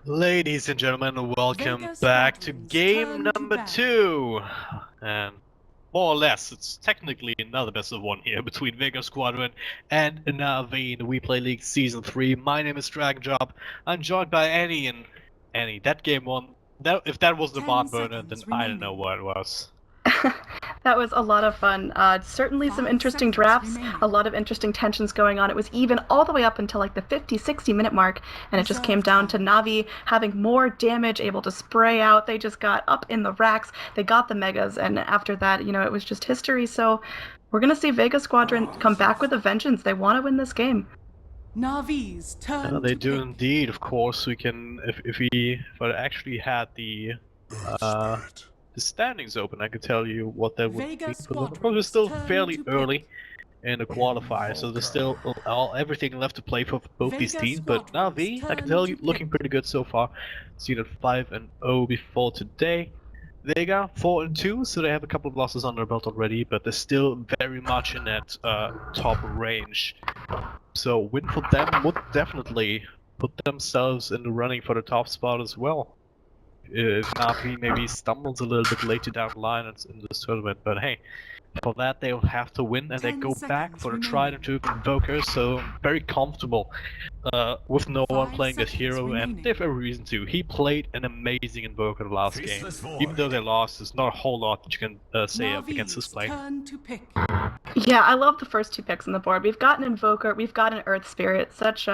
Ladies and gentlemen, welcome Vega back to Squadron's game turn to number battle. 2. And more or less, it's technically another best of 1 here between Vega Squadron and Navi in the WePlay League Season 3. My name is Dragonjob. I'm joined by Annie, and Annie, that game one, if that wasn't a 10 barn burner, then seconds I don't know remaining. what it was. That was a lot of fun. Certainly some 5 interesting seconds drafts, remaining. a lot of interesting tensions going on. It was even all the way up until like the 50-60 minute mark, and it just came Reserve down to time. Navi having more damage, able to spray out. They just got up in the racks, they got the megas, and after that, it was just history. So we're going to see Vega Squadron come back with a vengeance. They want to win this game. Navi's turn They to do pick. indeed, of course. We can, if I actually had the standings open, I could tell you what that would Vega mean for them. Of course, we're Squadron's still turn fairly to pick. early in the qualifier, so there's still everything left to play for both these Vega teams. But Squadron's Navi, I can turn tell to you, looking pick. pretty good so far. Seen at 5-0 before today. Vega 4-2, so they have a couple of losses under their belt already, but they're still very much in that top range. So win for them would definitely put themselves in the running for the top spot as well. If Navi maybe stumbles a little bit later down the line in this tournament, but hey, for that they'll have to win, and they 10 go back seconds for the remaining. tried and true Invoker, so very comfortable with no one 5 playing this seconds hero, remaining. and they have every reason to. He played an amazing Invoker the last game. Even though they lost, there's not a whole lot that you can say against this Navi's play. turn to pick. Yeah, I love the first two picks on the board. We've got an Invoker, we've got an Earth Spirit, such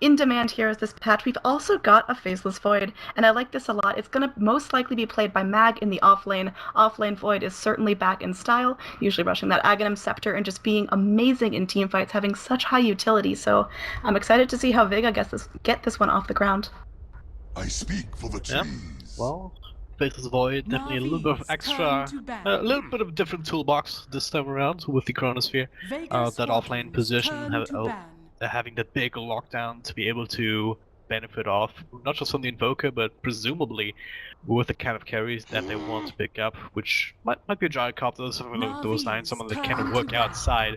in-demand heroes this patch. We've also got a Faceless Void, and I like this a lot. It's going to most likely be played by Mag in the offlane. Offlane Void is certainly back in style, usually rushing that Aghanim Scepter and just being amazing in teamfights, having such high utility. So I'm excited to see how Vega get this one off the ground. I speak for the Yeah, trees. well, Faceless Void, definitely a little bit of Navi's extra, turn to ban. a little bit of different toolbox this time around with the Chronosphere. Vega That offlane Squadron's position, turn to ban. having that big lockdown to be able to benefit off, not just from the Invoker, but presumably with the kind of carries that they want to pick up, which might be a Giant Copter or something along those lines, someone that can work outside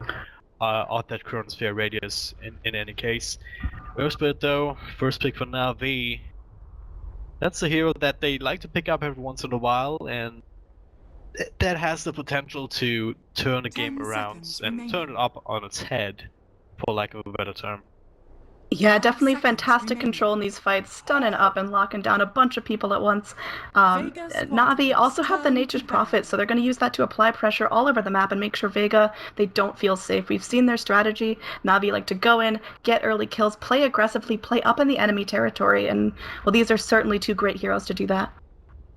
of that Chronosphere radius in any case. Earthspirit though, first pick for Navi. That's a hero that they like to pick up every once in a while, and that has the potential to turn a game 10 around seconds and remaining. turn it up on its head, for lack of a better term. Yeah, 5 definitely seconds fantastic remaining. control in these fights, stunning up and locking down a bunch of people at once. Vega Navi also have the Squadron's Nature's turn to Prophet, so they're going to use that to apply pressure all over the map and make sure Vega, they don't feel safe. We've seen their strategy. Navi like to go in, get early kills, play aggressively, play up in the enemy territory, and, well, these are certainly two great heroes to do that.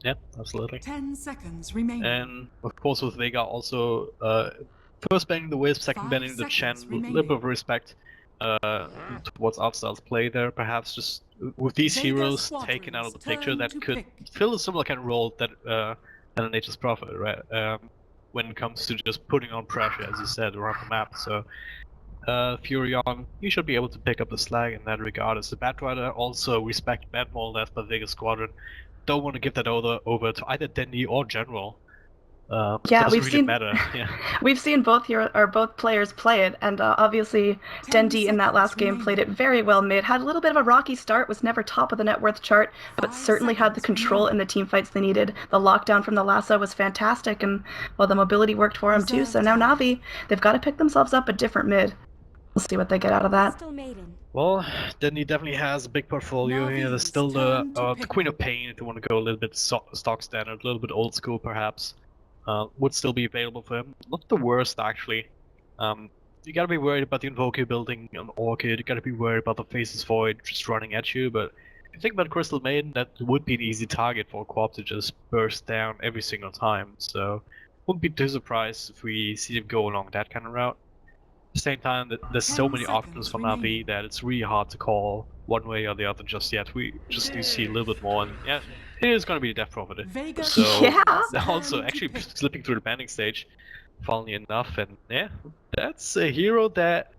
Yeah, absolutely. 10 seconds remaining. And of course with Vega also, first banning the Wisp, second 5 banning the Chen, seconds with a little remaining. bit of respect towards Upstyle's play there, perhaps just with these Vega heroes taken out of the picture Squadron's that turn to could pick. fill a similar kind of role that a Nature's Prophet, right? When it comes to just putting on pressure, as you said, around the map. So Furion, you should be able to pick up the slack in that regard. As the Batrider, also respect that more or less by Vega Squadron. Don't want to give that over to either Dendy or General. Yeah, doesn't we've really seen matter. Yeah. we've seen both players play it, and obviously 10 Dendi in that last seconds game played it very well mid. Had a little bit of a rocky start, was never top of the net worth chart, but 5 certainly had the seconds control in the team fights they needed. The lockdown from the lasso was fantastic, and well, the mobility worked for him too. So now Navi, they've got to pick themselves up a different mid. We'll see what they get out of that. Well, Dendy definitely has a big portfolio here. There's Navi's still the turn to pick. Queen of Pain, if you want to go a little bit stock standard, a little bit old school perhaps. Would still be available for him. Not the worst actually. You gotta be worried about the Invoker building an Orchid, you gotta be worried about the Faceless Void just running at you, but if you think about Crystal Maiden, that would be an easy target for a co-op to just burst down every single time, so wouldn't be too surprised if we see him go along that kind of route. At the same time, there's so 10 many options seconds for remaining. Navi that it's really hard to call one way or the other just yet. We just need to see a little bit more, and yeah, it is going to be a Death Prophet. Vega So Yeah. they're also turn to actually pick. slipping through the banning stage, funnily enough, and yeah, that's a hero that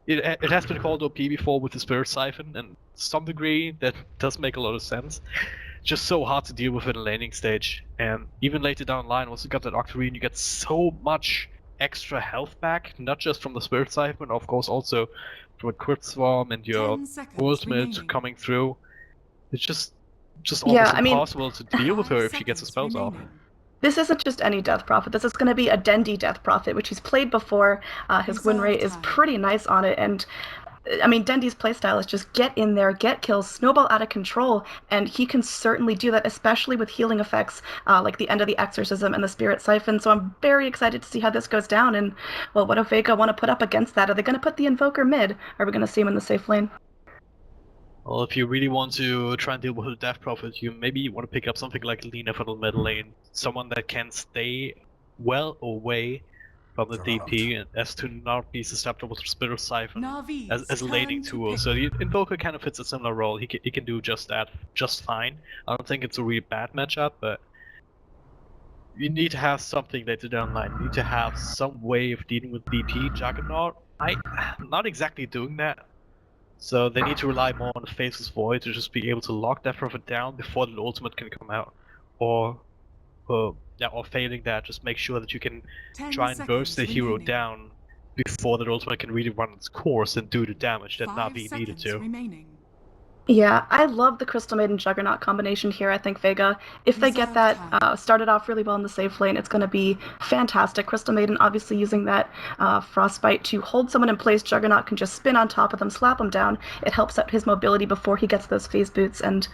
it has been called OP before with the Spirit Siphon, and to some degree that does make a lot of sense. Just so hard to deal with in a laning stage, and even later down the line, once you got that Octarine, you get so much extra health back, not just from the Spirit Siphon, of course also from a Crit Swarm and your 10 seconds ultimate remaining. coming through. It's just Yeah, almost I mean, impossible to deal with her 5 if she gets the seconds spells off. remaining. this isn't just any Death Prophet. This is going to be a Dendi Death Prophet, which he's played before. His win Reserve rate is time. pretty nice on it, and I mean, Dendi's playstyle is just get in there, get kills, snowball out of control, and he can certainly do that, especially with healing effects like the End of the Exorcism and the Spirit Siphon. So I'm very excited to see how this goes down, and, well, what do Vega want to put up against that? Are they going to put the Invoker mid, or are we going to see him in the safe lane? Well, if you really want to try and deal with the Death Prophet, you maybe want to pick up something like Lina for the mid lane. Someone that can stay well away from the DP and as to not be susceptible to Spirit Siphon Navi's as a laning turn to tool. pick. So the Invoker kind of fits a similar role. He can do just that, just fine. I don't think it's a really bad matchup, but you need to have something later down the line. You need to have some way of dealing with DP Juggernaut. I'm not exactly doing that. So they need to rely more on the Faceless Void to just be able to lock that Prophet down before the ultimate can come out. Or failing that, just make sure that you can 10 try and burst the seconds hero remaining. down before the ultimate can really run its course and do the damage that 5 Navi needed seconds to. remaining. Yeah, I love the Crystal Maiden Juggernaut combination here. I think Vega, if they get Reserve that time. started off really well in the safe lane, it's going to be fantastic. Crystal Maiden obviously using that Frostbite to hold someone in place. Juggernaut can just spin on top of them, slap him down. It helps out his mobility before he gets those phase boots, and,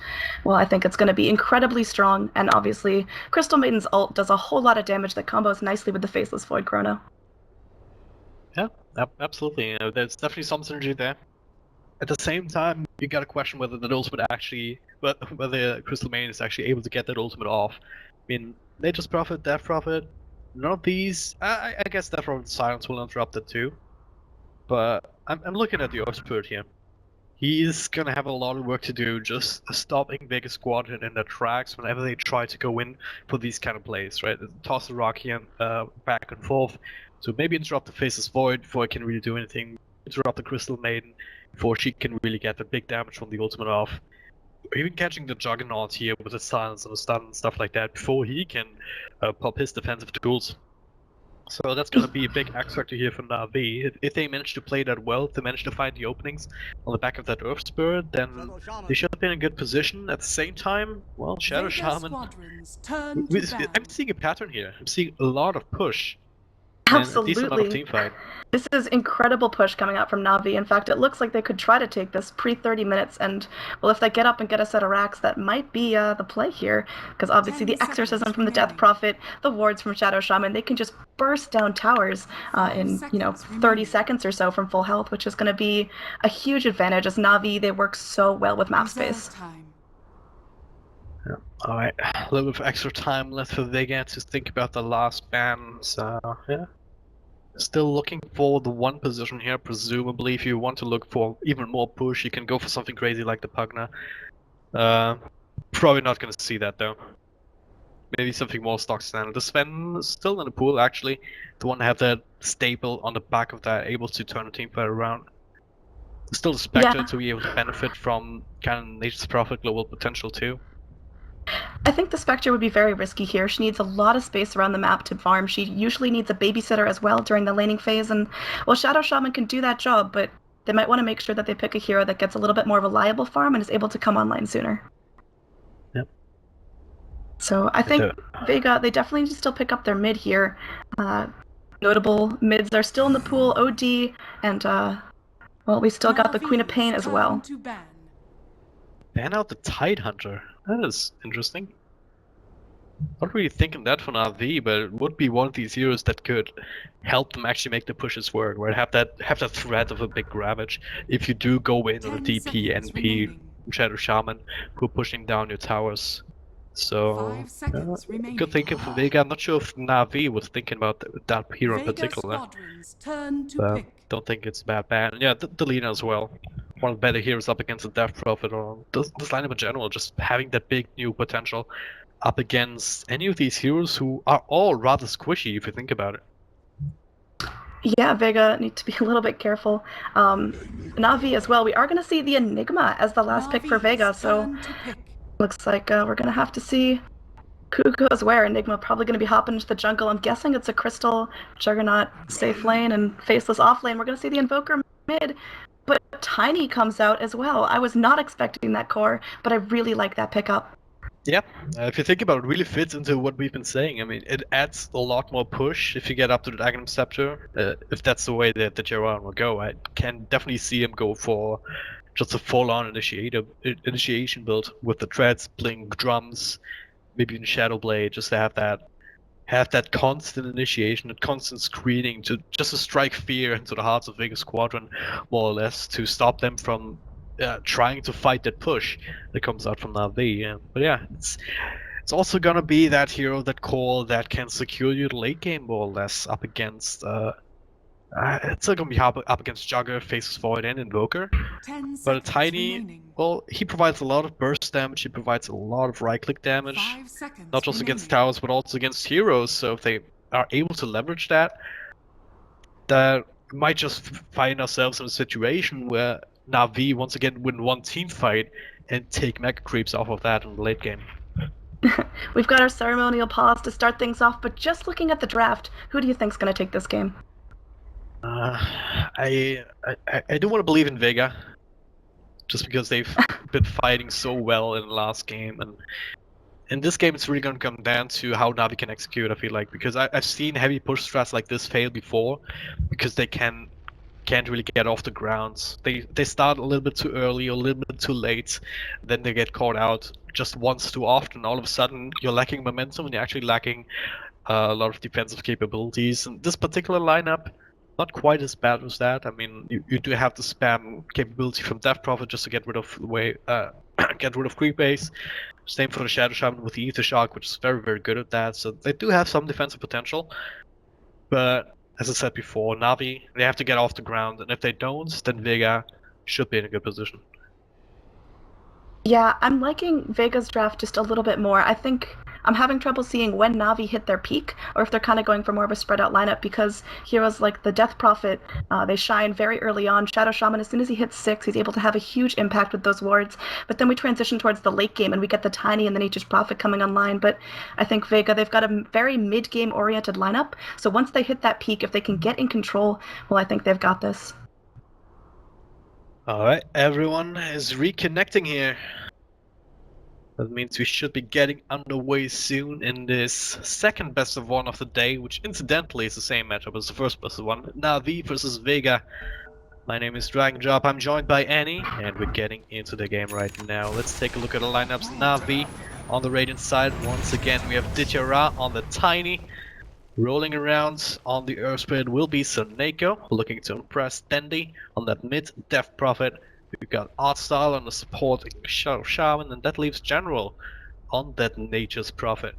well, I think it's going to be incredibly strong. And obviously, Crystal Maiden's ult does a whole lot of damage that combos nicely with the Faceless Void Chrono. Yeah, absolutely. You know, there's definitely some synergy there. At the same time, you gotta question whether that ultimate actually, whether Crystal Maiden is actually able to get that ultimate off. I mean, Nature's Prophet, Death Prophet, none of these. I guess Death Prophet Silence will interrupt it too. But I'm looking at the Earth Spirit here. He's gonna have a lot of work to do just stopping Vega Squadron in their tracks whenever they try to go in for these kind of plays, right? Toss the rock here back and forth. So maybe interrupt the Faceless Void before it can really do anything. Interrupt the Crystal Maiden before she can really get the big damage from the ultimate off. Or even catching the Juggernaut here with the silence and the stun and stuff like that before he can pop his defensive tools. So that's gonna be a big X factor here for Navi. If they manage to play that well, if they manage to find the openings on the back of that Earth Spirit, then they should be in a good position. At the same time, well, Shadow Vega Shaman. squadrons turn to ban. I'm seeing a pattern here. I'm seeing a lot of push. And a decent amount of Absolutely. team fight. This is incredible push coming out from Navi. In fact, it looks like they could try to take this pre-30 minutes, and, well, if they get up and get a set of racks, that might be the play here, because obviously 10 the Exorcism seconds from the Death remaining. Prophet, the wards from Shadow Shaman, they can just burst down towers in, 30 remaining. seconds or so from full health, which is going to be a huge advantage, as Navi, they work so well with map Reserve space. time. Yeah. Alright, a little bit of extra time left for Vega to think about the last ban, so yeah. Still looking for the one position here, presumably if you want to look for even more push, you can go for something crazy like the Pugna. Probably not gonna see that though. Maybe something more stock standard. The Sven is still in the pool actually. The one to have that staple on the back of that, able to turn the team fight around. Still the Spectre Yeah. to be able to benefit from kind of Nature's Prophet global potential too. I think the Spectre would be very risky here. She needs a lot of space around the map to farm. She usually needs a babysitter as well during the laning phase, and, well, Shadow Shaman can do that job, but they might want to make sure that they pick a hero that gets a little bit more reliable farm and is able to come online sooner. Yep. So I think Vega, they definitely need to still pick up their mid here. Notable mids are still in the pool, OD, and, well, we still got the Queen of Pain Navi's as well. turn to ban. Ban out the Tidehunter. That is interesting. Not really thinking that for Navi, but it would be one of these heroes that could help them actually make the pushes work, right? Have that threat of a big ravage. If you do go in on a 10 DP, seconds NP, remaining. Shadow Shaman, who are pushing down your towers. So 5 seconds remaining. good thinking for Vega. I'm not sure if Navi was thinking about that hero in Vega particular. squadrons turn to But pick. don't think it's a bad ban. And yeah, the Lina as well. One of the better heroes up against the Death Prophet, or this lineup in general, just having that big new potential up against any of these heroes who are all rather squishy if you think about it. Yeah, Vega need to be a little bit careful. Navi as well. We are going to see the Enigma as the last pick for Navi's Vega, so turn to pick. looks like we're going to have to see Who goes where? Enigma probably going to be hopping into the jungle. I'm guessing it's a Crystal Juggernaut safe lane and Faceless off lane. We're going to see the Invoker mid, but Tiny comes out as well. I was not expecting that core, but I really like that pickup. Yeah, if you think about it, it really fits into what we've been saying. I mean, it adds a lot more push if you get up to the Aghanim Scepter. If that's the way that the Jeroen will go, I can definitely see him go for just a full-on initiation build with the treads, playing drums, maybe even Shadow Blade, just to have that constant initiation, that constant screening, to just to strike fear into the hearts of Vega Squadron, more or less, to stop them from trying to fight that push that comes out from Na'Vi. But yeah, it's also gonna be that hero, that core that can secure you the late game more or less up against. It's still gonna be up against Jugger, Faceless Void, and Invoker. 10 But a seconds Tiny, remaining. well, he provides a lot of burst damage. He provides a lot of right-click damage, 5 seconds not just against remaining. towers, but also against heroes. So if they are able to leverage that, that might just find ourselves in a situation where Na'Vi once again win one team fight and take mega creeps off of that in the late game. We've got our ceremonial pause to start things off, but just looking at the draft, who do you think's going to take this game? I do want to believe in Vega, just because they've been fighting so well in the last game, and in this game it's really going to come down to how Na'Vi can execute. I feel like, because I've seen heavy push strats like this fail before, because they can't really get off the ground. They start a little bit too early or a little bit too late, then they get caught out just once too often. All of a sudden you're lacking momentum and you're actually lacking a lot of defensive capabilities. And this particular lineup, not quite as bad as that. I mean, you do have the spam capability from Death Prophet just to get rid of get rid of creep base. Same for the Shadow Shaman with the Ether Shock, which is very, very good at that. So they do have some defensive potential. But as I said before, Na'Vi, they have to get off the ground, and if they don't, then Vega should be in a good position. Yeah, I'm liking Vega's draft just a little bit more. I think I'm having trouble seeing when Na'Vi hit their peak, or if they're kind of going for more of a spread out lineup, because heroes like the Death Prophet, they shine very early on. Shadow Shaman, as soon as he hits 6, he's able to have a huge impact with those wards. But then we transition towards the late game, and we get the Tiny and the Nature's Prophet coming online. But I think Vega, they've got a very mid-game oriented lineup, so once they hit that peak, if they can get in control, well, I think they've got this. Alright, everyone is reconnecting here. That means we should be getting underway soon in this second best of one of the day, which incidentally is the same matchup as the first best of one. Na'Vi versus Vega. My name is Dragon Job, I'm joined by Annie, and we're getting into the game right now. Let's take a look at the lineups. Na'Vi on the Radiant side. Once again, we have Ditya on the Tiny. Rolling around on the Earth Spirit will be Soneko, looking to impress Dandy on that mid Death Prophet. We've got Artstyle on the support Shadow Shaman, and that leaves General on that Nature's Prophet.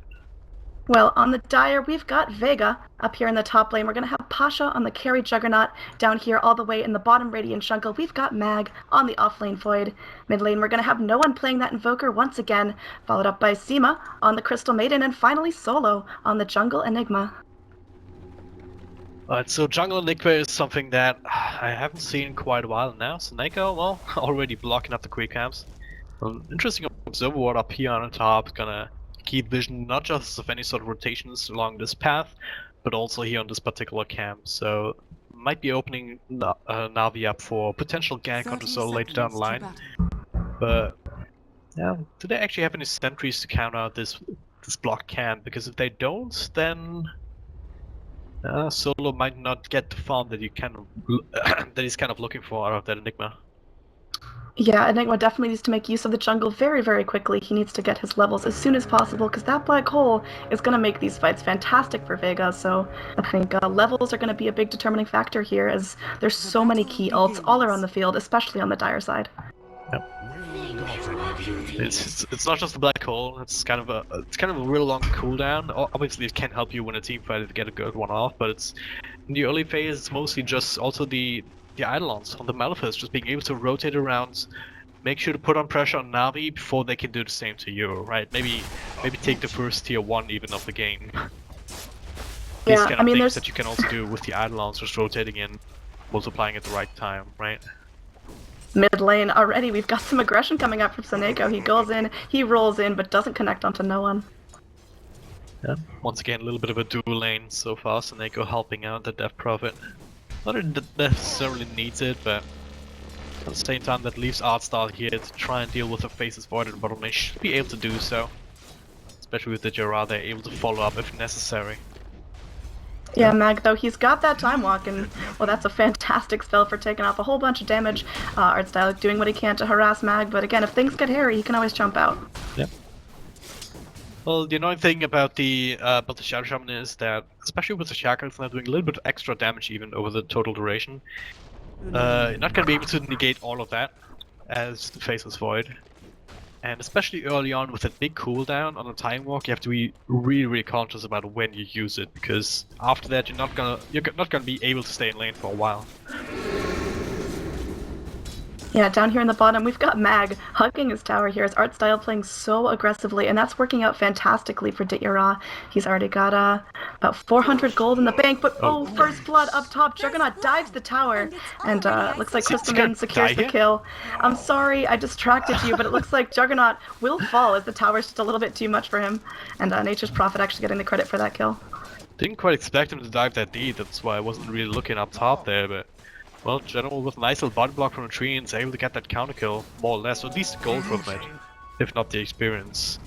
Well, on the Dire, we've got Vega up here in the top lane. We're going to have Pasha on the carry Juggernaut down here all the way in the bottom Radiant jungle. We've got Mag on the offlane Void. Mid lane, we're going to have no one playing that Invoker once again, followed up by Seema on the Crystal Maiden, and finally Solo on the jungle Enigma. Alright, so Jungle Enigma is something that I haven't seen in quite a while now. Soneko, well, already blocking up the creep camps. Interesting observer ward up here on the top, gonna keep vision not just of any sort of rotations along this path, but also here on this particular camp. So might be opening Na'Vi up for potential gank onto Solo later down the line. But yeah, do they actually have any sentries to counter this block camp? Because if they don't, then Solo might not get the farm that that he's kind of looking for out of that Enigma. Yeah, Enigma definitely needs to make use of the jungle very, very quickly. He needs to get his levels as soon as possible, because that black hole is going to make these fights fantastic for Vega. So I think levels are going to be a big determining factor here, as there's so many key ults all around the field, especially on the Dire side. Yep. It's not just a black hole. It's kind of a real long cooldown. Obviously, it can help you win a team fight to get a good one off, but it's in the early phase. It's mostly just also the Eidolons on the Malefice, just being able to rotate around, make sure to put on pressure on Na'Vi before they can do the same to you. Right? Maybe take the first tier 1 even of the game. These kind of things that you can also do with the Eidolons, just rotating in, multiplying at the right time. Right? Mid lane already, we've got some aggression coming up from Soneko. He goes in, he rolls in, but doesn't connect onto no one. Yeah. Once again, a little bit of a dual lane so far. Seneko helping out the Death Prophet. Not that it necessarily needs it, but at the same time that leaves Artstar here to try and deal with the Faceless Void and bottom lane. Should be able to do so. Especially with the Gerard, they're able to follow up if necessary. Yeah, Mag, though, he's got that Time Walk, and, well, that's a fantastic spell for taking off a whole bunch of damage. Artstyle doing what he can to harass Mag, but again, if things get hairy, he can always jump out. Yep. Well, the annoying thing about the Shadow Shaman is that, especially with the Shackles, they're doing a little bit of extra damage even over the total duration. You're not going to be able to negate all of that as the Faceless Void. And especially early on with a big cooldown on a Time Walk, you have to be really conscious about when you use it, because after that you're not gonna be able to stay in lane for a while. Yeah, down here in the bottom, we've got Mag hugging his tower here as Artstyle playing so aggressively, and that's working out fantastically for Ditya. He's already got about 400 gold in the bank, but first blood up top. Juggernaut dives the tower, and looks like Crystal Maiden secures the kill. I'm sorry, I distracted you, but it looks like Juggernaut will fall as the tower's just a little bit too much for him, and Nature's Prophet actually getting the credit for that kill. Didn't quite expect him to dive that deep, that's why I wasn't really looking up top there, but... Well, General with a nice little body block from the tree and is able to get that counter kill, more or less, or at least the gold from it, if not the experience.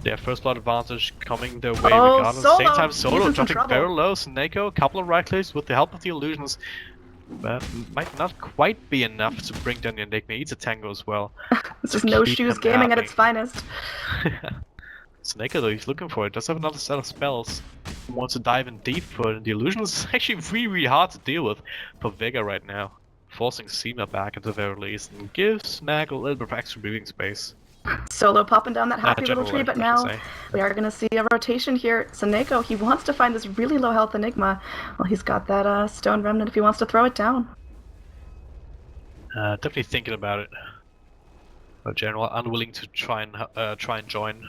Yeah, first blood advantage coming their way regardless. At the same time, Solo dropping very low. Seneko, a couple of right clicks with the help of the illusions. But might not quite be enough to bring down the Enigma. He needs a tango as well. This is no shoes gaming at its finest. Seneko though, he's looking for it. Does have another set of spells. Wants to dive in deep for the illusions. Is actually really hard to deal with for Vega right now. Forcing Seema back at the very least and gives Mag a little bit of extra breathing space. Solo popping down that happy little tree, but now we are going to see a rotation here. Seneko, he wants to find this really low health Enigma. Well, he's got that Stone Remnant if he wants to throw it down. Definitely thinking about it. But General unwilling to try and join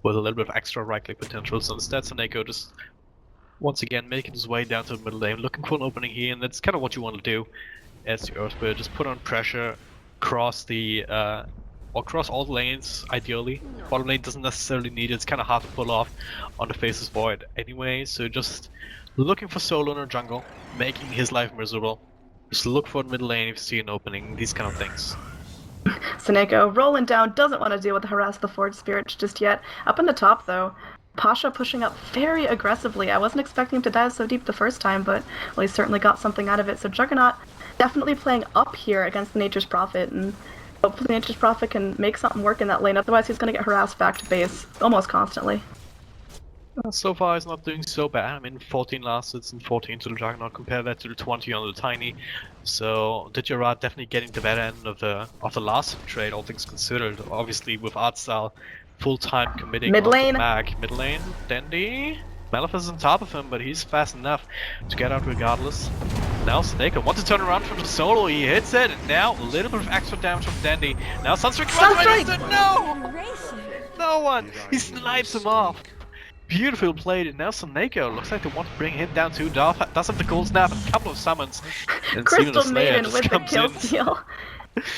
with a little bit of extra right click potential. So instead, Seneko just once again making his way down to the middle lane, looking for an opening here, and that's kind of what you want to do as the Earth Spirit. Just put on pressure across the across all the lanes, ideally. Bottom lane doesn't necessarily need it, it's kind of hard to pull off on the Faceless Void anyway, so just looking for Solo in the jungle, making his life miserable. Just look for the middle lane if you see an opening, these kind of things. Seneko rolling down, doesn't want to deal with the harass the Forge Spirit just yet. Up in the top though, Pasha pushing up very aggressively. I wasn't expecting him to dive so deep the first time, but well, he certainly got something out of it. So Juggernaut definitely playing up here against the Nature's Prophet, and hopefully Nature's Prophet can make something work in that lane, otherwise he's going to get harassed back to base almost constantly. So far he's not doing so bad. I mean, 14 last hits and 14 to the Juggernaut. Compare that to the 20 on the Tiny. So Ditya definitely getting the better end of the last trade, all things considered. Obviously with Artstyle full time committing mid lane. Mag. Mid lane, Dandy. Malphite is on top of him, but he's fast enough to get out regardless. Now Seneko wants to turn around from the Solo, he hits it, and now a little bit of extra damage from Dandy. Now Sunstrike runs right into it. No! No one! He snipes him off. Beautiful played, and now Seneko looks like they want to bring him down too. Does have the gold snap and a couple of summons. And Crystal Maiden with the kill steal.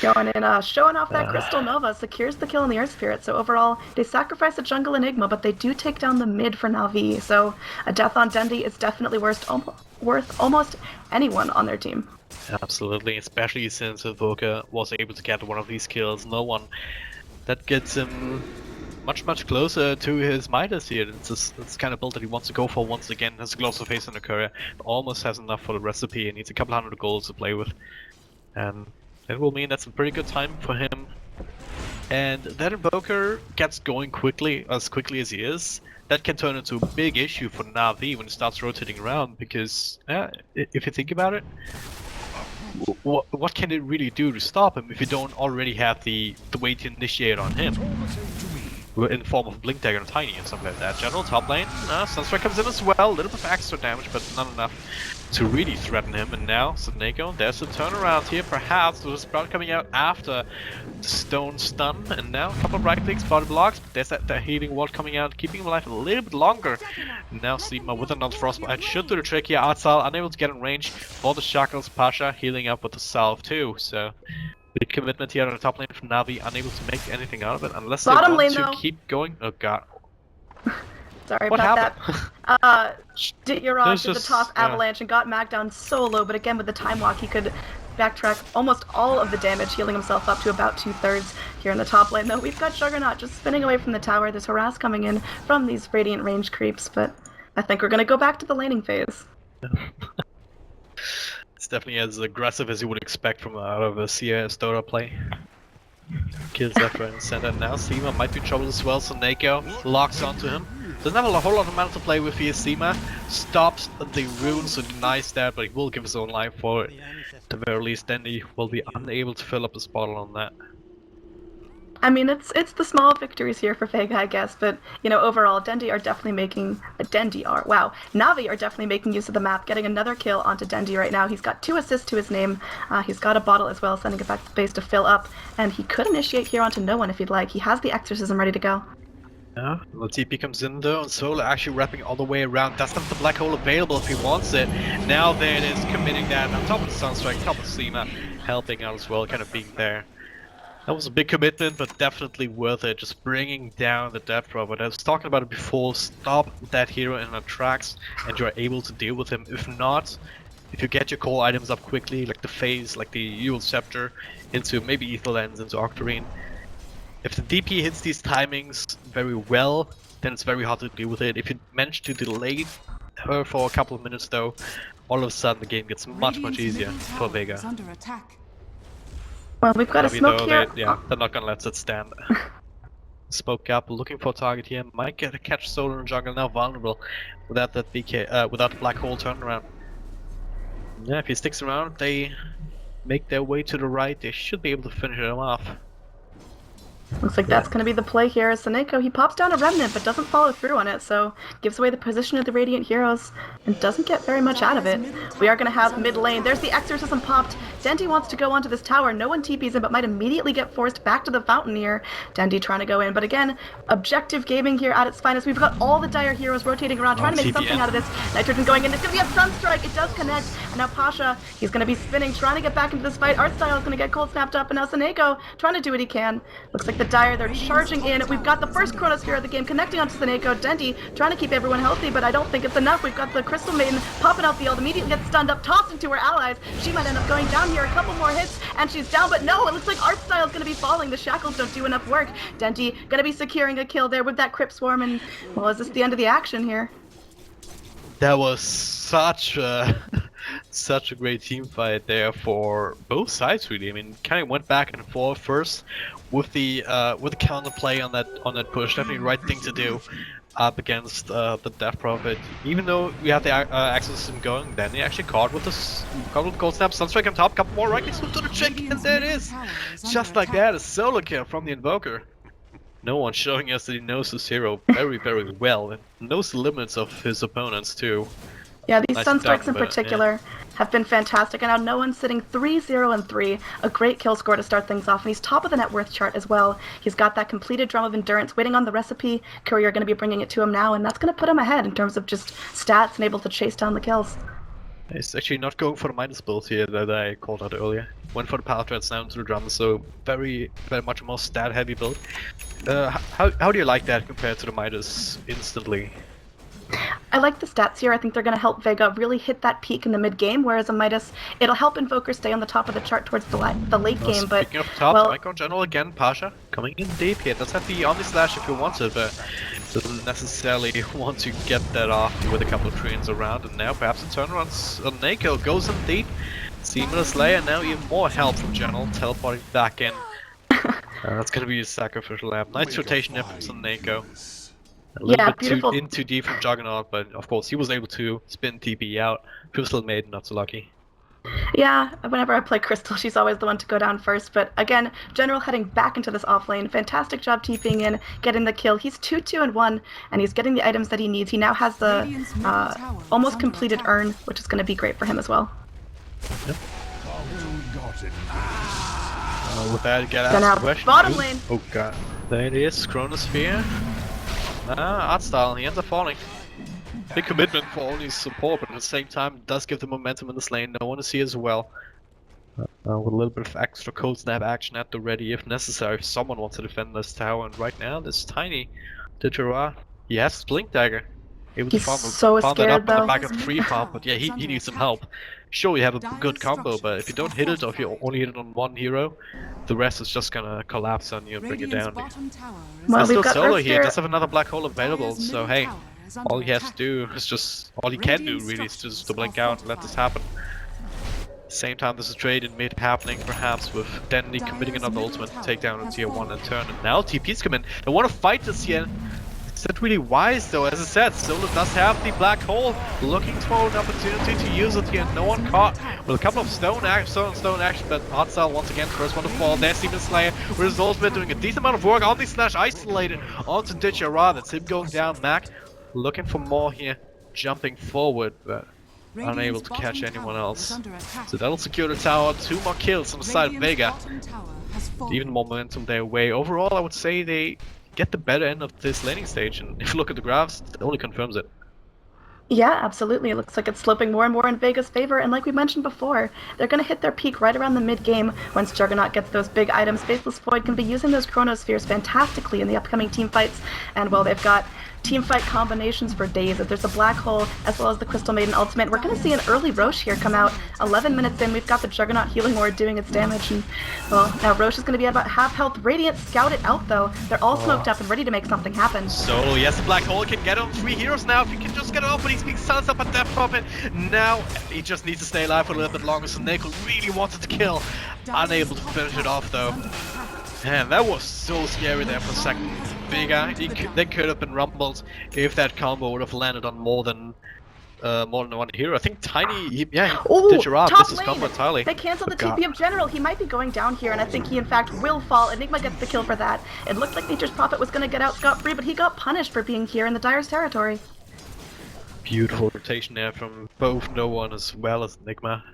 Going in, showing off that Crystal Nova, secures the kill in the Earth Spirit. So overall, they sacrifice a jungle Enigma, but they do take down the mid for Na'Vi. So a death on Dendi is definitely worth almost anyone on their team. Absolutely, especially since Vega was able to get one of these kills. No one that gets him much closer to his Midas here. It's kind of build that he wants to go for once again. Has a Gloves of Face in the courier, almost has enough for the recipe. He needs a couple hundred goals to play with, and it will mean that's a pretty good time for him. And that Invoker gets going as quickly as he is. That can turn into a big issue for Na'Vi when he starts rotating around, because if you think about it, what can it really do to stop him if you don't already have the way to initiate on him? In the form of Blink Dagger and Tiny and something like that. General top lane, Sunstrike comes in as well, a little bit of extra damage, but not enough to really threaten him. And now Seneko, there's a turnaround here, perhaps with a Sprout coming out after the Stone Stun, and now a couple of right clicks, body blocks, but there's that healing ward coming out, keeping him alive a little bit longer. And now Seema with another Frostbite should do the trick here. Artstyle unable to get in range for the Shackles. Pasha healing up with the Salve too, so big commitment here on the top lane from Na'Vi, unable to make anything out of it unless they want to keep going. Oh god. Sorry What about happened? that. Diraj There's did the just- toss yeah. avalanche and got Mag down so low, but again with the time walk he could backtrack almost all of the damage, healing himself up to about 2/3 here in the top lane. Though we've got Juggernaut just spinning away from the tower. There's harass coming in from these Radiant range creeps, but I think we're gonna go back to the laning phase. It's definitely as aggressive as you would expect from out of a CS Dota play. Kills left, right, and center. Now Seema might be in trouble as well, so Nako locks onto him. Doesn't have a whole lot of mana to play with here. Seema stops the rune, so denies that, but he will give his own life for it. At the very least, then he will be unable to fill up his bottle on that. I mean, it's the small victories here for Vega, I guess, but, you know, overall, Navi are definitely making use of the map, getting another kill onto Dendi right now. He's got 2 assists to his name, he's got a bottle as well, sending it back to base to fill up, and he could initiate here onto no one if he'd like. He has the Exorcism ready to go. Yeah, the TP comes in though, and Solar actually wrapping all the way around. Doesn't have the black hole available if he wants it. Now there it is, committing that on top of the Sunstrike, top of Seema, helping out as well, kind of being there. That was a big commitment, but definitely worth it. Just bringing down the death drop. I was talking about it before. Stop that hero in our tracks, and you're able to deal with him. If not, if you get your core items up quickly, like the Phase, like the Eul Scepter, into maybe Ether Lens, into Octarine. If the DP hits these timings very well, then it's very hard to deal with it. If you manage to delay her for a couple of minutes, though, all of a sudden the game gets much easier for Vega. Is under attack. Well, we've got a smoke here. They're not gonna let it stand. Spoke up, looking for a target here. Might get a catch Solar in jungle, now vulnerable without that without the black hole turnaround. Yeah, if he sticks around, they make their way to the right. They should be able to finish him off. Looks like that's going to be the play here. Saneko, he pops down a Remnant, but doesn't follow through on it, so gives away the position of the Radiant Heroes and doesn't get very much out of it. We are going to have mid lane. There's the Exorcism popped. Dendi wants to go onto this tower. No one TPs him, but might immediately get forced back to the fountain here. Dendi trying to go in, but again, objective gaming here at its finest. We've got all the Dire Heroes rotating around, trying to make something out of this. Nitrogen going in. It's going to be a Sunstrike. It does connect. And now Pasha, he's going to be spinning, trying to get back into this fight. Artstyle is going to get cold snapped up, and now Saneko trying to do what he can. Looks like the Dire, they're charging in. We've got the first Chronosphere of the game connecting onto Saneko. Dendi trying to keep everyone healthy, but I don't think it's enough. We've got the Crystal Maiden popping out the ult, immediately gets stunned up, tossed into her allies. She might end up going down here. A couple more hits, and she's down, but no, it looks like Artstyle is going to be falling. The shackles don't do enough work. Dendi going to be securing a kill there with that Crypt Swarm, and, well, is this the end of the action here? That was such a such a great team fight there for both sides, really. I mean, kind of went back and forth first with the counter play on that push. Definitely the right thing to do up against the Death Prophet. Even though we have the Exorcism going, then he actually caught with the Cold Snap, Sunstrike on top, couple more right next to the chick, and there it is. Just like that, a solo kill from the Invoker. No one showing us that he knows his hero very well and knows the limits of his opponents too. Yeah, these Nice Sunstrikes done, in but, particular have been fantastic, and now no one's sitting 3-0-3. A great kill score to start things off, and he's top of the net worth chart as well. He's got that completed Drum of Endurance waiting on the recipe. Courier going to be bringing it to him now, and that's going to put him ahead in terms of just stats and able to chase down the kills. He's actually not going for the Midas build here that I called out earlier. Went for the power threads now into the drum, so very much a more stat heavy build. How do you like that compared to the Midas instantly? I like the stats here. I think they're going to help Vega really hit that peak in the mid game, whereas a Midas, it'll help Invoker stay on the top of the chart towards the late game. But speaking of top, well, Micro General again, Pasha coming in deep here. Does have the Omni Slash if you want it, but doesn't necessarily want to get that off with a couple of trains around. And now perhaps a turnaround on Nako goes in deep. Seamless Slayer, now even more help from General, teleporting back in. That's going to be a sacrificial lamb. Nice rotation efforts on Nako. A little bit in too deep from Juggernaut, but of course he was able to spin TP out. Crystal Maiden not so lucky. Yeah, whenever I play Crystal, she's always the one to go down first. But again, General heading back into this offlane. Fantastic job TPing in, getting the kill. He's 2-2-1, and he's getting the items that he needs. He now has the almost completed urn, which is going to be great for him as well. Yep. With that, get out the question. Bottom lane. Oh god, there it is. Chronosphere. Artstyle, he ends up falling. Big commitment for all his support, but at the same time it does give the momentum in this lane. No one to see as well. With a little bit of extra cold snap action at the ready if necessary, if someone wants to defend this tower. And right now, this tiny Ditera He has Blink Dagger. Able to He's farm so that scared, up on though. the back of 3 farm, but yeah, he needs some help. Sure, you have a good combo, but if you don't hit it, or if you only hit it on one hero, the rest is just gonna collapse on you and bring you down. Well, There's we've still got solo Earth here, Spirit. does have another black hole available, so hey, all he has to do is just, all he can do really is just to blink out and let this happen. Same time there's a trade in mid happening, perhaps with Denny committing another ultimate to take down a tier 1 and turn, and now TP's come in. They want to fight this here. Is that really wise though? As I said, Solo does have the black hole, looking for an opportunity to use it here. No one caught with a couple of stone action, but Hardstyle once again, first one to fall. There's Demon Slayer with his ultimate doing a decent amount of work on the slash isolated onto Ditchara. That's him going down. Mac looking for more here, jumping forward, but unable to catch anyone else. So that'll secure the tower. 2 more kills on the side of Vega. Even more momentum their way. Overall, I would say they get the better end of this laning stage, and if you look at the graphs, it only confirms it. Yeah, absolutely. It looks like it's sloping more and more in Vega's favor, and like we mentioned before, they're going to hit their peak right around the mid-game once Juggernaut gets those big items. Faceless Void can be using those Chronospheres fantastically in the upcoming team fights, and well, they've got team fight combinations for days. If there's a Black Hole, as well as the Crystal Maiden ultimate, we're going to see an early Roche here come out. 11 minutes in, we've got the Juggernaut healing ward doing its damage, and well, now Roche is going to be at about half health. Radiant scout it out though. They're all smoked up and ready to make something happen. So yes, the Black Hole can get on 3 heroes now. If he can just get it off, but he's being silenced up at Death Prophet. Now he just needs to stay alive for a little bit longer. So Neko really wanted to kill, unable to finish it off though. Man, that was so scary there for a second. Vega, they could have been rumbled if that combo would have landed on more than one hero. I think Tiny, did you rob? This is combo entirely. They canceled the TP of General. He might be going down here, and I think he in fact will fall. Enigma gets the kill for that. It looked like Nature's Prophet was going to get out scot-free, but he got punished for being here in the Dire's territory. Beautiful rotation there from both No One as well as Enigma.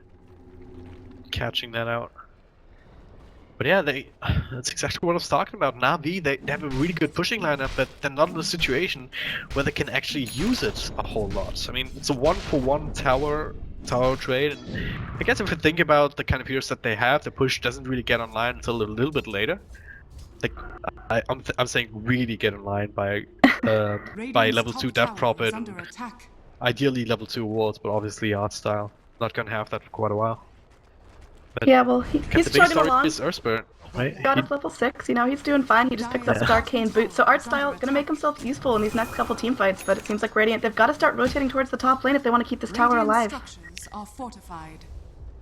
Catching that out. But yeah, that's exactly what I was talking about. Na'Vi, they have a really good pushing lineup, but they're not in a situation where they can actually use it a whole lot. I mean, it's a 1-for-1 tower trade, and I guess if you think about the kind of heroes that they have, the push doesn't really get online until a little bit later. Like, I'm saying really get online by level 2 Death Prophet, and ideally level 2 wards, but obviously art style. Not gonna have that for quite a while. But yeah, well, he's chugging along. Is Earthspirit, right? Got up level 6, you know, he's doing fine. He just picks up his arcane boot. So Artstyle gonna make himself useful in these next couple team fights, but it seems like Radiant, they've got to start rotating towards the top lane if they want to keep this tower alive.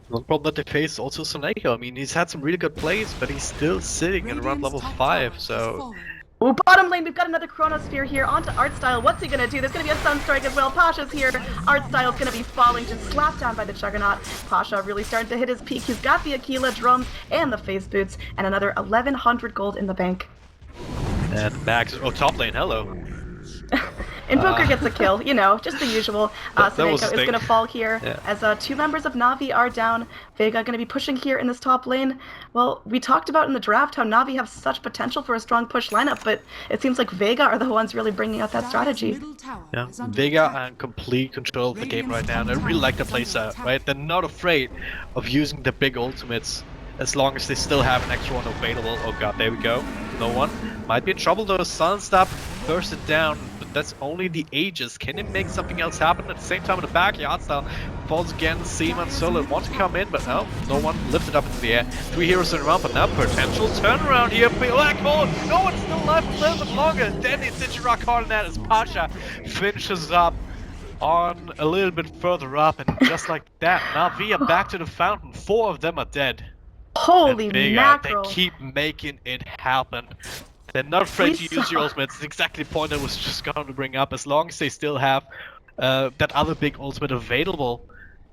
One problem that they face is also Soneko. I mean, he's had some really good plays, but he's still sitting at around level 5, so... Ooh, bottom lane, we've got another Chronosphere here onto Artstyle. What's he gonna do? There's gonna be a Sunstrike as well. Pasha's here. Artstyle's gonna be falling, just slapped down by the Juggernaut. Pasha really starting to hit his peak. He's got the Aquila drums and the phase boots, and another 1100 gold in the bank. And Max, top lane, hello. Invoker gets a kill, you know, just the usual. Soneko is going to fall here as 2 members of Na'Vi are down. Vega going to be pushing here in this top lane. Well, we talked about in the draft how Na'Vi have such potential for a strong push lineup, but it seems like Vega are the ones really bringing out that strategy. Yeah, Vega are in complete control of the game right now. They really like the playset, right? They're not afraid of using the big ultimates as long as they still have an extra one available. Oh god, there we go. No one. Might be in trouble though. Sunstop bursted down, but that's only the Aegis. Can it make something else happen at the same time in the back? Yardstyle falls again. Seaman Solo want to come in, but no one lifted up into the air. 3 heroes in a round, but now potential turnaround here. Black Hole, no one's still alive for a little bit longer. Then it's Ditchara caught in that as Pasha finishes up on a little bit further up, and just like that, Na'Vi are back to the fountain. 4 of them are dead. Holy Vega, mackerel! they keep making it happen. They're not afraid to use your ultimates. It's exactly the point I was just going to bring up. As long as they still have that other big ultimate available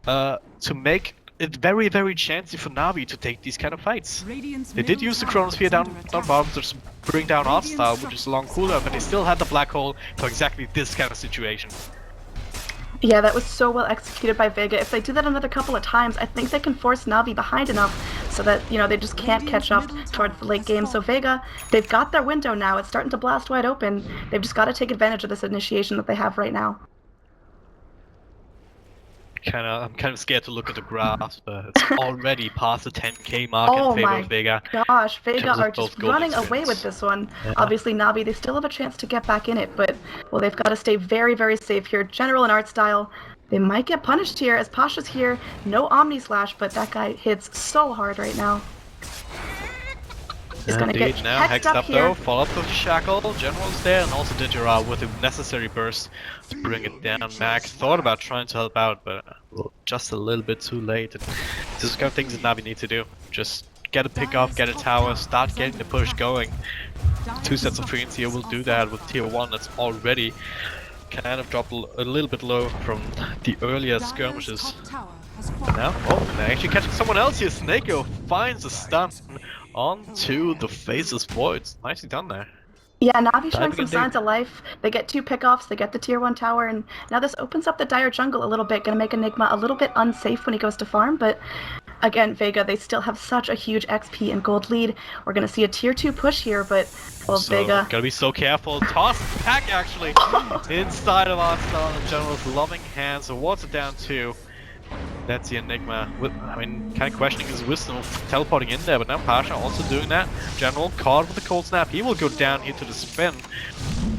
to make it very, very chancy for Na'Vi to take these kind of fights. They did use the Chronosphere down bottom to bring down Artstyle, which is a long cooldown, but they still had the Black Hole for exactly this kind of situation. Yeah, that was so well executed by Vega. If they do that another couple of times, I think they can force Na'Vi behind enough so that, you know, they just can't catch up towards the late game. So Vega, they've got their window now. It's starting to blast wide open. They've just got to take advantage of this initiation that they have right now. I'm kind of scared to look at the graphs, but it's already past the 10k mark Oh in favor my of Vega. gosh, in Vega terms of are just both gold running away experience. with this one. Yeah. Obviously, Navi, they still have a chance to get back in it, but, well, they've got to stay very, very safe here. General and art style, they might get punished here as Pasha's here. No Omni Slash, but that guy hits so hard right now. He's gonna get Now hexed hexed up here. though, follow up with the shackle, General's there, and also Digera with the necessary burst to bring it down. Mac thought about trying to help out, but just a little bit too late. And this is the kind of things that Navi need to do. Just get a pick off, get a tower, start getting the push going. 2 sets of treants here will do that with tier 1 that's already kind of dropped a little bit low from the earlier skirmishes. Now, oh, they're actually catching someone else here. Snakeo finds a stun onto the Faceless Voids. Nicely done there. Yeah, Navi showing Diving some in signs deep. of life. They get 2 pickoffs, they get the tier 1 tower, and now this opens up the Dire jungle a little bit. Gonna make Enigma a little bit unsafe when he goes to farm, but again, Vega, they still have such a huge XP and gold lead. We're gonna see a tier 2 push here, but, well, So, Vega... gotta be so careful. Toss pack actually inside of Arsenal and General's loving hands. So what's it down to? That's the Enigma. I mean, kind of questioning his wisdom of teleporting in there, but now Pasha also doing that. General caught with the cold snap. He will go down here to the spin.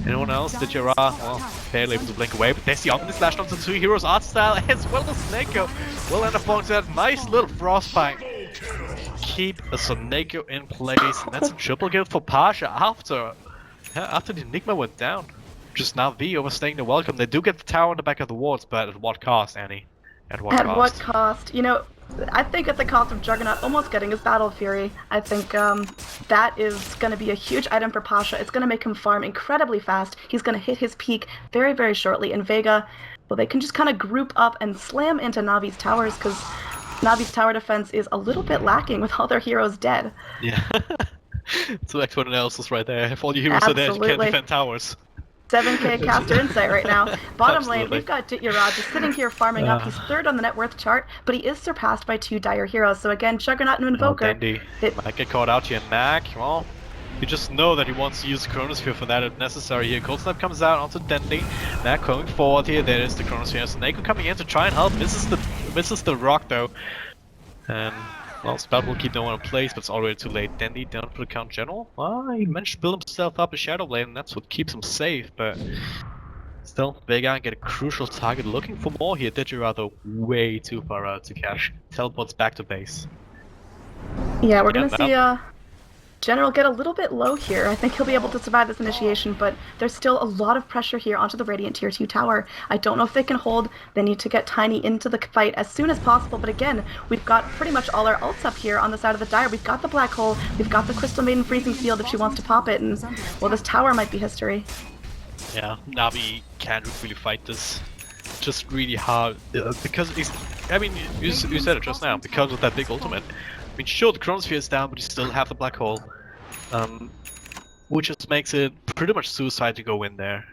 Anyone else? Digera, well, barely able to blink away, but there's the Omni Slash onto the 2 heroes, Art Style, as well as Snakeo. Will end up falling to that nice little frostbite. Keep a Snakeo in place, and that's a triple kill for Pasha after the Enigma went down. Just now V overstaying the welcome. They do get the tower on the back of the wards, but at what cost, Annie? At what At cost? what cost? You know, I think at the cost of Juggernaut almost getting his Battle Fury. I think that is going to be a huge item for Pasha. It's going to make him farm incredibly fast. He's going to hit his peak very, very shortly. And Vega, well, they can just kind of group up and slam into Navi's towers because Navi's tower defense is a little bit lacking with all their heroes dead. Yeah. So excellent analysis right there. If all your heroes are there, you can't Absolutely. defend towers. 7k caster insight right now. Bottom lane, Absolutely. we've got Dityaraj just sitting here farming up. He's 3rd on the net worth chart, but he is surpassed by 2 Dire heroes. So again, Juggernaut and Invoker. Dandy might get caught out here. Mac, well, you just know that he wants to use the Chronosphere for that if necessary here. Cold Snap comes out onto Dandy. Mac going forward here. There is the Chronosphere. Snake coming in to try and help. Misses the rock though. And well, Spout will keep no one in place, but it's already too late. Dandy down for the Count General. Well, he managed to build himself up a Shadow Blade, and that's what keeps him safe, but still, Vega get a crucial target. Looking for more here. Digera though way too far out to catch. Teleports back to base. Yeah, we're gonna Yeah, see General get a little bit low here. I think he'll be able to survive this initiation, but there's still a lot of pressure here onto the Radiant Tier 2 tower. I don't know if they can hold. They need to get Tiny into the fight as soon as possible, but again, we've got pretty much all our ults up here on the side of the Dire. We've got the Black Hole, we've got the Crystal Maiden Freezing Field if she wants to pop it, and, well, this tower might be history. Yeah, Navi can't really fight this. Just really hard because he's. I mean, you said it just now. Because of that big ultimate. I mean, sure, the Chronosphere is down, but you still have the Black Hole, which just makes it pretty much suicide to go in there,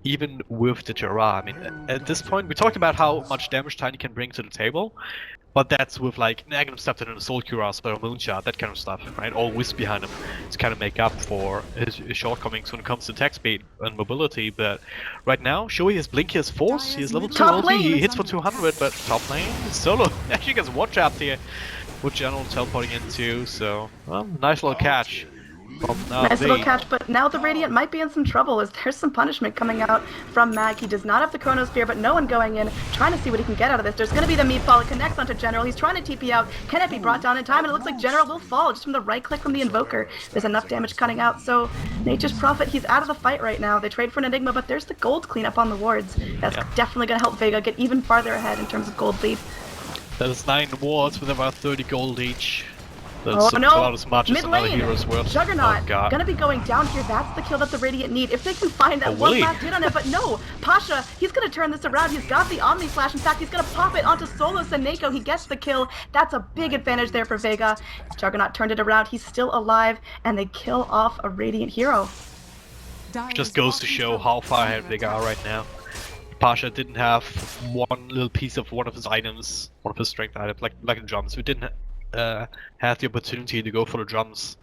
even with the Jara. I mean, at this point, we talked about how much damage Tiny can bring to the table, but that's with like negative stuff in a Soul Cuirass or a Moonshot, that kind of stuff, right? All Wisp behind him to kind of make up for his shortcomings when it comes to attack speed and mobility. But right now, sure, he has Blink, he has Force, he has level 2 Top ulti, lane. he hits for 200, but top lane, Solo actually gets one trapped here. With General teleporting into, so well, nice little catch. Nice little catch, but now the Radiant might be in some trouble as there's some punishment coming out from Mag. He does not have the Chronosphere, but no one going in, trying to see what he can get out of this. There's going to be the meatball. It connects onto General. He's trying to TP out. Can it be brought down in time? And it looks like General will fall just from the right click from the Invoker. There's enough damage cutting out, so Nature's Prophet, he's out of the fight right now. They trade for an Enigma, but there's the gold cleanup on the wards. That's definitely going to help Vega get even farther ahead in terms of gold lead. That is 9 wards with about 30 gold each. Oh That's no! about as much as Mid another lane! hero's worth. Juggernaut Oh god. gonna be going down here. That's the kill that the Radiant need. If they can find that Oh, one really? last hit on it, but no! Pasha, he's gonna turn this around. He's got the Omni Flash. In fact, he's gonna pop it onto Solo Seneko. He gets the kill. That's a big advantage there for Vega. Juggernaut turned it around. He's still alive, and they kill off a Radiant hero. Just goes to show how far ahead Vega are right now. Pasha didn't have one little piece of one of his items, one of his strength items, like the drums. We didn't have the opportunity to go for the drums.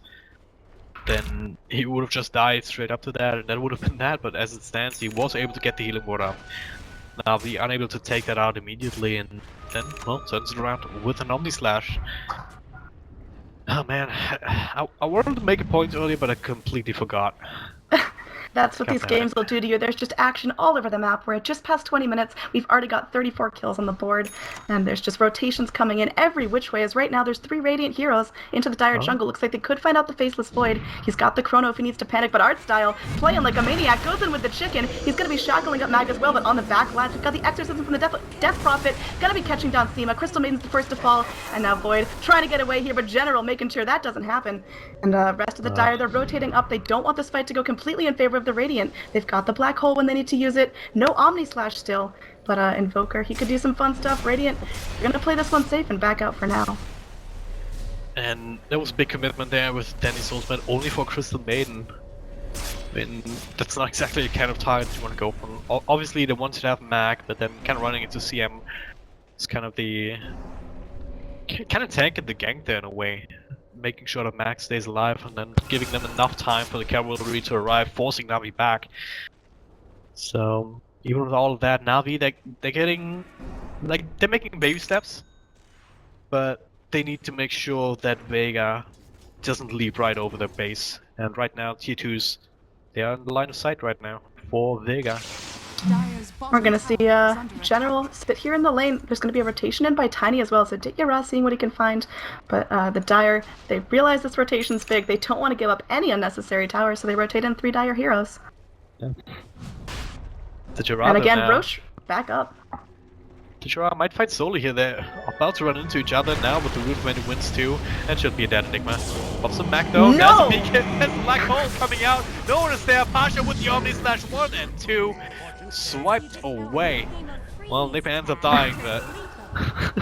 Then he would have just died straight up to that, and that would have been that. But as it stands, he was able to get the healing ward up. Navi unable to take that out immediately, and then, well, turns it around with an Omni Slash. Oh man, I wanted to make a point earlier, but I completely forgot. That's what these games will do to you. There's just action all over the map. We're at just past 20 minutes. We've already got 34 kills on the board, and there's just rotations coming in every which way. As right now, there's 3 Radiant heroes into the Dire jungle. Looks like they could find out the Faceless Void. He's got the Chrono if he needs to panic, but Art Style, playing like a maniac, goes in with the chicken. He's going to be shackling up Mag as well, but on the back line, we've got the Exorcism from the Death Prophet. Going to be catching down Seema. Crystal Maiden's the first to fall, and now Void trying to get away here, but General making sure that doesn't happen. And the rest of the Dire, they're rotating up. They don't want this fight to go completely in favor of the Radiant. They've got the Black Hole when they need to use it. No Omni Slash still, but Invoker, he could do some fun stuff. Radiant, you're gonna play this one safe and back out for now. And there was a big commitment there with Danny's ultimate only for Crystal Maiden. I mean, that's not exactly the kind of target you want to go for. Obviously, they wanted to have Mag, but then kind of running into CM is kind of the tanking the gank there in a way. Making sure that Mag stays alive and then giving them enough time for the cavalry to arrive, forcing Navi back. So even with all of that, Navi they're getting they're making baby steps, but they need to make sure that Vega doesn't leap right over their base. And right now, tier 2s, they are in the line of sight right now for Vega. We're gonna see General spit here in the lane. There's gonna be a rotation in by Tiny as well, so Ditya seeing what he can find. But the Dire, they realize this rotation's big. They don't want to give up any unnecessary towers, so they rotate in 3 Dire heroes. Yeah. And again, Roche back up. The Giraffe might fight solo here. They're about to run into each other now with the root when it wins too. That should be a dead Enigma. Pops some Mac though. No! There's a beacon. There's a Black Hole coming out. No one is there. Pasha with the Omni Slash 1 and 2. Swiped away. Well, Nipa ends up dying, but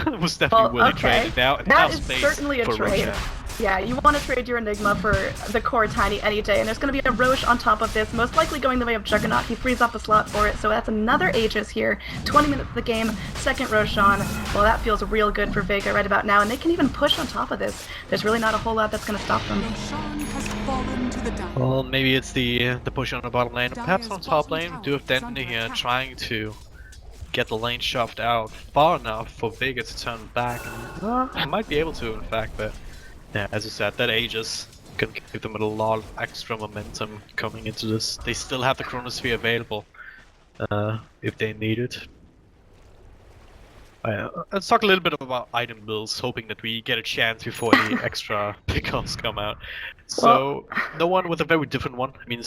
it was definitely willing traded now. That is certainly a trade. Yeah, you want to trade your Enigma for the core Tiny any day, and there's going to be a Roche on top of this, most likely going the way of Juggernaut. He frees up a slot for it, so that's another Aegis here. 20 minutes of the game, second Roche on. Well, that feels real good for Vega right about now, and they can even push on top of this. There's really not a whole lot that's going to stop them. Well, maybe it's the push on the bottom lane, perhaps on top lane. Do have Destiny here trying to get the lane shoved out far enough for Vega to turn back. And might be able to, in fact, but yeah, as you said, that Aegis can give them a lot of extra momentum coming into this. They still have the Chronosphere available if they need it. Let's talk a little bit about item builds, hoping that we get a chance before the extra pickups come out. So, no one with a very different one. I mean,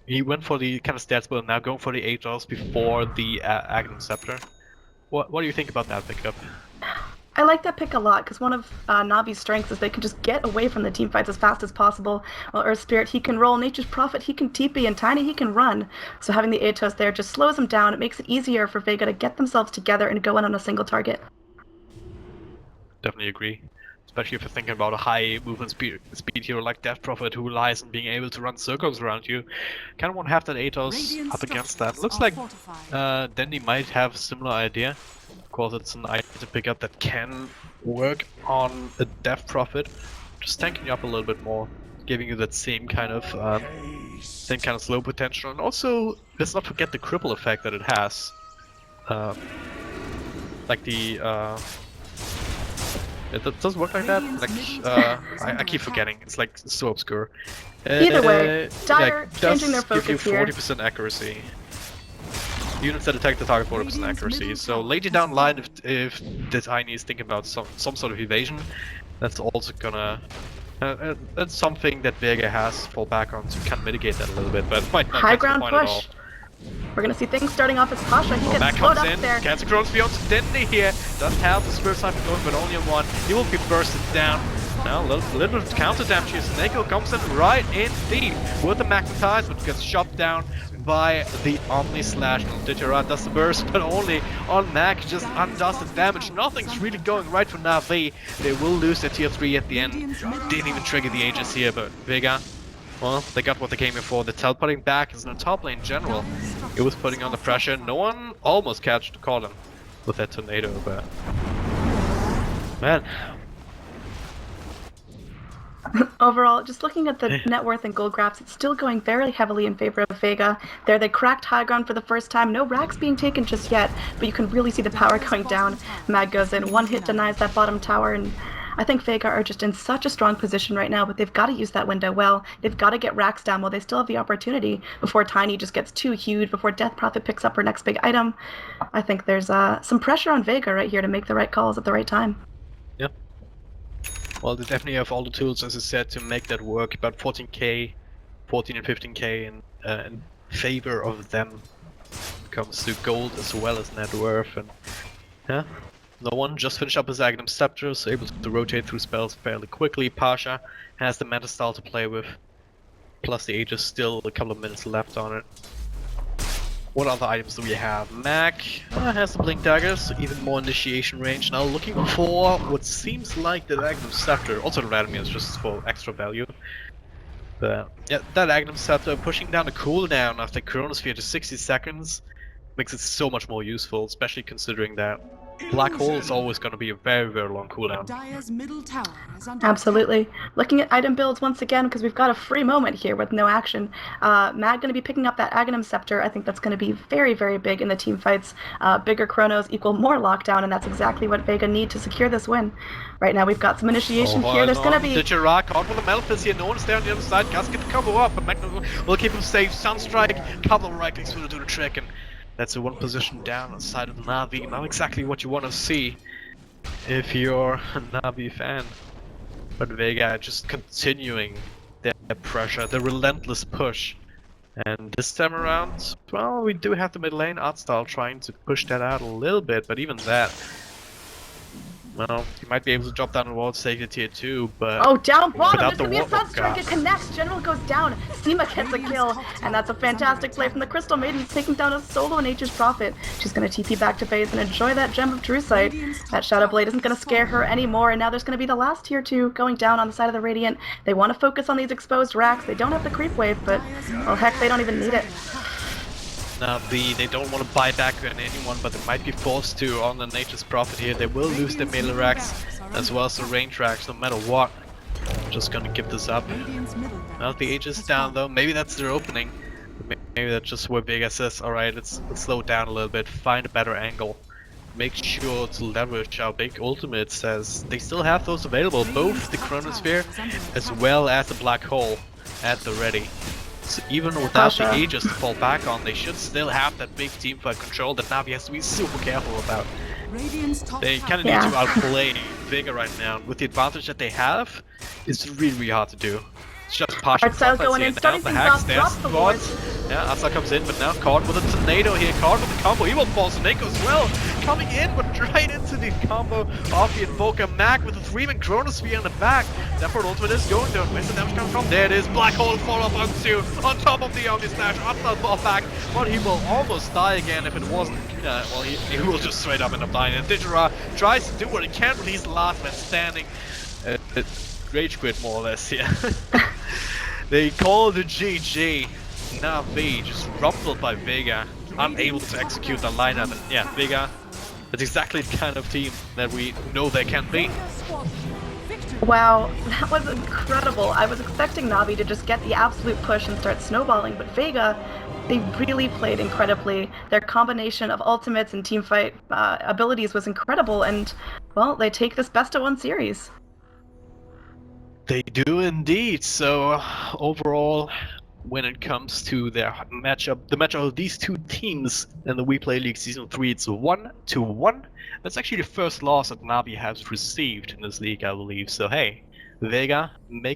he went for the kind of stats build, now going for the Aegis before the Aghanim Scepter. What do you think about that pickup? I like that pick a lot, because one of Navi's strengths is they can just get away from the team fights as fast as possible. While Earth Spirit, he can roll, Nature's Prophet, he can TP, and Tiny, he can run. So having the Aetos there just slows them down. It makes it easier for Vega to get themselves together and go in on a single target. Definitely agree. Especially if you're thinking about a high movement speed hero like Death Prophet who relies on being able to run circles around you. Kind of want to have that Aetos up against that. Looks like Dandy might have a similar idea. Of course, it's an item to pick up that can work on a Death Prophet, just tanking you up a little bit more, giving you that same kind of slow potential, and also let's not forget the cripple effect that it has. It does work like that. I keep forgetting. It's like so obscure. Either way, Dire changing their focus give you here. 40% accuracy. Units that attack the target 40% accuracy. So later down the line, if the Tiny is thinking about some sort of evasion, that's also gonna that's something that Vega has to fall back on to kind of mitigate that a little bit, but it might not High get to the ground point at all. push. We're gonna see things starting off as Pasha. He gets Mac slowed comes up in, there. Cancer Crones beyond Destiny here. Doesn't have the Spirit Siphon going, but only on one. He will be bursted down. Now a little bit of counter damage here. Snako comes in right in deep with the Magnetize, but gets shot down by the Omni Slash. Digera does the burst, but only on Mac, just undoes the damage. Nothing's really going right for Navi. They will lose their tier 3 at the end. Didn't even trigger the Aegis here, but Vega, well, they got what they came here for. The teleporting back is in the top lane in general. It was putting on the pressure. No one almost caught him with that tornado, but man. Overall, just looking at the net worth and gold graphs, it's still going very heavily in favor of Vega. There they cracked high ground for the first time. No racks being taken just yet, but you can really see the power going down. Mag goes in, one hit denies that bottom tower, and I think Vega are just in such a strong position right now, but they've got to use that window well. They've got to get racks down while they still have the opportunity before Tiny just gets too huge, before Death Prophet picks up her next big item. I think there's some pressure on Vega right here to make the right calls at the right time. Yep. Well, they definitely have all the tools, as I said, to make that work. About 14k, 14 and 15k in favor of them when it comes to gold as well as net worth. And yeah, no one just finished up his Agnum Scepter, so able to rotate through spells fairly quickly. Pasha has the meta style to play with, plus the Aegis, still a couple of minutes left on it. What other items do we have? Mac has the Blink Dagger, so even more initiation range. Now looking for what seems like the Agnum Scepter. Also the Radomir is just for extra value. But yeah, that Agnum Scepter pushing down the cooldown of the Chronosphere to 60 seconds makes it so much more useful, especially considering that Black Hole is always going to be a very, very long cooldown. Dire's middle tower is under Absolutely. Looking at item builds once again, because we've got a free moment here with no action. Mag going to be picking up that Aghanim Scepter. I think that's going to be very, very big in the team fights. Bigger Chronos equal more lockdown, and that's exactly what Vega need to secure this win. Right now we've got some initiation here. There's going to be... Digirag caught with the Malphus here. No one's there on the other side. Gus get the combo up, but Magnus will keep him safe. Sunstrike, couple of right clicks will do the trick, and that's a one position down on the side of Na'Vi. Not exactly what you want to see if you're a Na'Vi fan. But Vega just continuing their pressure, the relentless push. And this time around, well, we do have the mid lane Artstyle trying to push that out a little bit, but even that, well, you might be able to drop down the wall to take the tier 2, but... Oh, down bottom! There's without going to be a the Sunstrike. It connects. General goes down. Seema gets a kill. And that's a fantastic play from the Crystal Maiden, taking down a solo Nature's Prophet. She's going to TP back to base and enjoy that Gem of True Sight. That Shadow Blade isn't going to scare her anymore, and now there's going to be the last tier 2 going down on the side of the Radiant. They want to focus on these exposed racks. They don't have the creep wave, but, well, heck, they don't even need it. They don't want to buy back on anyone, but they might be forced to on the Nature's Prophet here. They will lose their melee racks as well as the range racks no matter what. Just gonna give this up. Now the Aegis down though, maybe that's their opening. Maybe that's just where Vega says, alright, let's slow down a little bit, find a better angle. Make sure to leverage our big ultimates, as they still have those available, both the Chronosphere as well as the Black Hole at the ready. So even without the Aegis to fall back on, they should still have that big teamfight control that Na'Vi has to be super careful about. They kind of need to outplay Vega right now. With the advantage that they have, it's really, really hard to do. It's just partial going in, starting the things hacks, off, there's drops the wards. Yeah, Asa comes in, but now caught with a tornado here, caught with the combo. He will fall Snake as well, coming in, but right into the combo of the Invoker. Mac with a 3-man Chronosphere in the back. Therefore, ultimate is going down. Where's the damage coming from? There it is. Black Hole fall up on 2 on top of the Omni Slash. Upside ball back, but he will almost die again if it wasn't. Well, he will just straight up end up dying. And Digera tries to do what he can, but he's the last man standing. Rage quit more or less here. They call the GG. Na'Vi just rumbled by Vega, unable to execute the lineup. And yeah, Vega, that's exactly the kind of team that we know they can be. Wow, that was incredible. I was expecting Na'Vi to just get the absolute push and start snowballing, but Vega, they really played incredibly. Their combination of ultimates and teamfight abilities was incredible, and, well, they take this best-of-1 series. They do indeed. So overall, when it comes to their matchup, the matchup of these two teams in the WePlay League Season 3, it's 1-1. That's actually the first loss that Na'Vi has received in this league, I believe. So hey, Vega make